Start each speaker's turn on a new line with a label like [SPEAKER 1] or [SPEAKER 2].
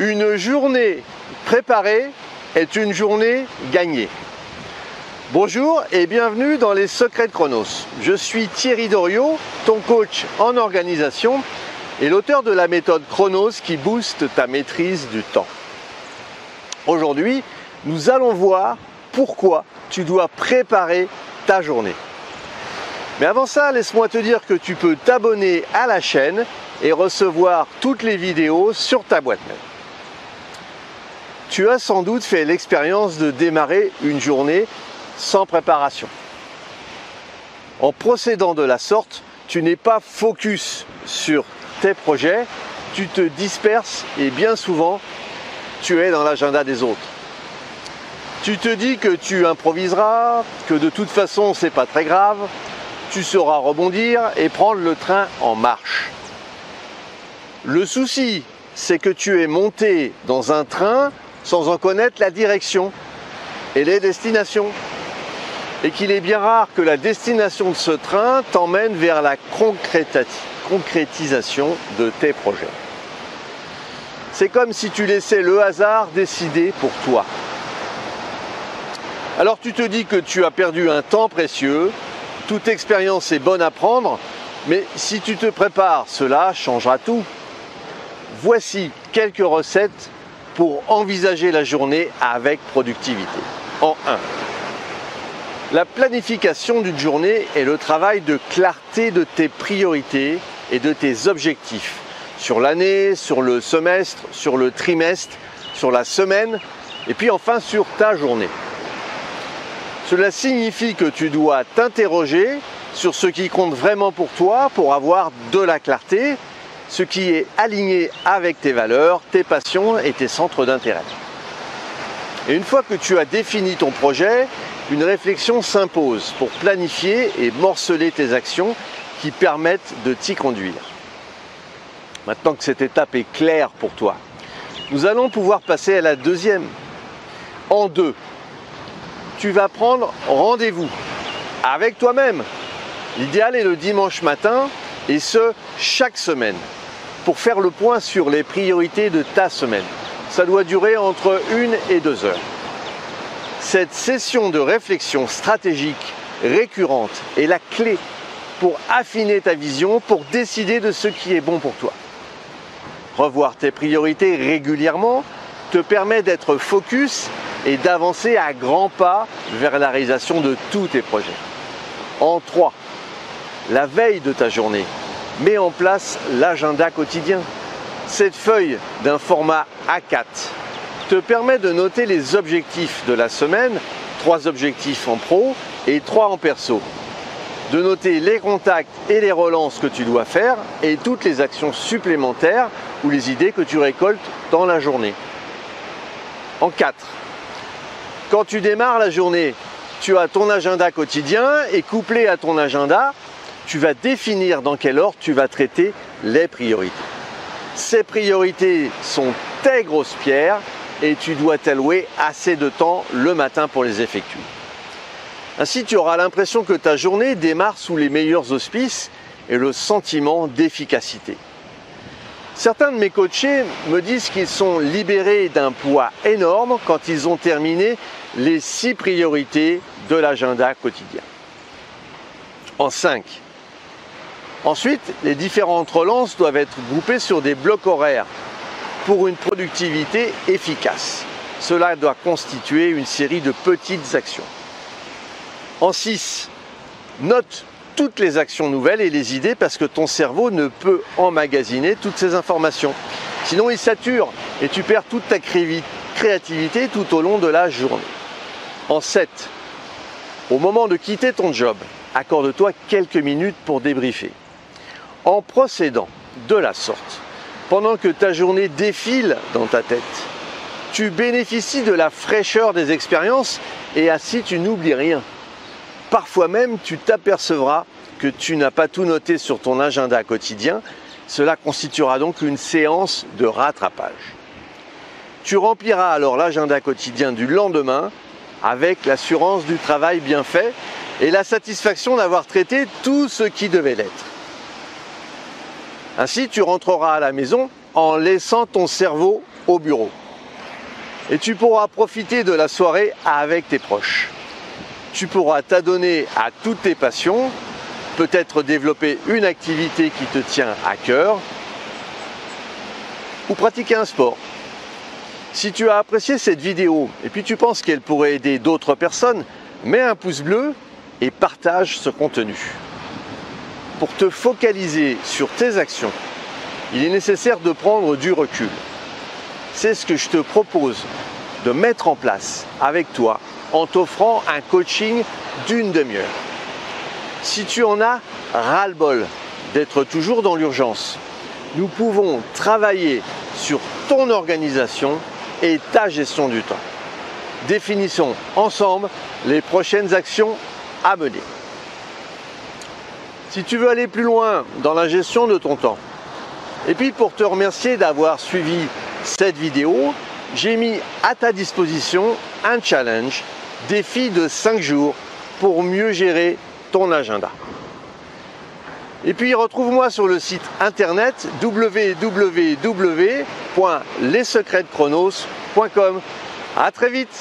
[SPEAKER 1] Une journée préparée est une journée gagnée. Bonjour et bienvenue dans les secrets de Chronos. Je suis Thierry Doriot, ton coach en organisation et l'auteur de la méthode Chronos qui booste ta maîtrise du temps. Aujourd'hui, nous allons voir pourquoi tu dois préparer ta journée. Mais avant ça, laisse-moi te dire que tu peux t'abonner à la chaîne et recevoir toutes les vidéos sur ta boîte mail. Tu as sans doute fait l'expérience de démarrer une journée sans préparation. En procédant de la sorte, tu n'es pas focus sur tes projets, tu te disperses et bien souvent, tu es dans l'agenda des autres. Tu te dis que tu improviseras, que de toute façon, c'est pas très grave, tu sauras rebondir et prendre le train en marche. Le souci, c'est que tu es monté dans un train sans en connaître la direction et les destinations. Et qu'il est bien rare que la destination de ce train t'emmène vers la concrétisation de tes projets. C'est comme si tu laissais le hasard décider pour toi. Alors tu te dis que tu as perdu un temps précieux, toute expérience est bonne à prendre, mais si tu te prépares, cela changera tout. Voici quelques recettes pour envisager la journée avec productivité. En 1. La planification d'une journée est le travail de clarté de tes priorités et de tes objectifs sur l'année, sur le semestre, sur le trimestre, sur la semaine et puis enfin sur ta journée. Cela signifie que tu dois t'interroger sur ce qui compte vraiment pour toi pour avoir de la clarté, ce qui est aligné avec tes valeurs, tes passions et tes centres d'intérêt. Et une fois que tu as défini ton projet, une réflexion s'impose pour planifier et morceler tes actions qui permettent de t'y conduire. Maintenant que cette étape est claire pour toi, nous allons pouvoir passer à la deuxième. En 2, tu vas prendre rendez-vous avec toi-même. L'idéal est le dimanche matin et ce, chaque semaine, pour faire le point sur les priorités de ta semaine. Ça doit durer entre 1 et 2 heures. Cette session de réflexion stratégique récurrente est la clé pour affiner ta vision, pour décider de ce qui est bon pour toi. Revoir tes priorités régulièrement te permet d'être focus et d'avancer à grands pas vers la réalisation de tous tes projets. En 3, la veille de ta journée, mets en place l'agenda quotidien. Cette feuille d'un format A4 te permet de noter les objectifs de la semaine, 3 objectifs en pro et 3 en perso. De noter les contacts et les relances que tu dois faire et toutes les actions supplémentaires ou les idées que tu récoltes dans la journée. En 4, quand tu démarres la journée, tu as ton agenda quotidien et couplé à ton agenda, tu vas définir dans quel ordre tu vas traiter les priorités. Ces priorités sont tes grosses pierres et tu dois t'allouer assez de temps le matin pour les effectuer. Ainsi, tu auras l'impression que ta journée démarre sous les meilleurs auspices et le sentiment d'efficacité. Certains de mes coachés me disent qu'ils sont libérés d'un poids énorme quand ils ont terminé les 6 priorités de l'agenda quotidien. En 5. Ensuite, les différentes relances doivent être groupées sur des blocs horaires pour une productivité efficace. Cela doit constituer une série de petites actions. En 6, note toutes les actions nouvelles et les idées parce que ton cerveau ne peut emmagasiner toutes ces informations. Sinon, il sature et tu perds toute ta créativité tout au long de la journée. En 7, au moment de quitter ton job, accorde-toi quelques minutes pour débriefer. En procédant de la sorte, pendant que ta journée défile dans ta tête, tu bénéficies de la fraîcheur des expériences et ainsi tu n'oublies rien. Parfois même, tu t'apercevras que tu n'as pas tout noté sur ton agenda quotidien. Cela constituera donc une séance de rattrapage. Tu rempliras alors l'agenda quotidien du lendemain avec l'assurance du travail bien fait et la satisfaction d'avoir traité tout ce qui devait l'être. Ainsi, tu rentreras à la maison en laissant ton cerveau au bureau. Et tu pourras profiter de la soirée avec tes proches. Tu pourras t'adonner à toutes tes passions, peut-être développer une activité qui te tient à cœur ou pratiquer un sport. Si tu as apprécié cette vidéo et puis tu penses qu'elle pourrait aider d'autres personnes, mets un pouce bleu et partage ce contenu. Pour te focaliser sur tes actions, il est nécessaire de prendre du recul. C'est ce que je te propose de mettre en place avec toi en t'offrant un coaching d'une demi-heure. Si tu en as ras-le-bol d'être toujours dans l'urgence, nous pouvons travailler sur ton organisation et ta gestion du temps. Définissons ensemble les prochaines actions à mener. Si tu veux aller plus loin dans la gestion de ton temps, et puis pour te remercier d'avoir suivi cette vidéo, j'ai mis à ta disposition un challenge, défi de 5 jours pour mieux gérer ton agenda. Et puis retrouve-moi sur le site internet www.lessecretsdechronos.com. À très vite.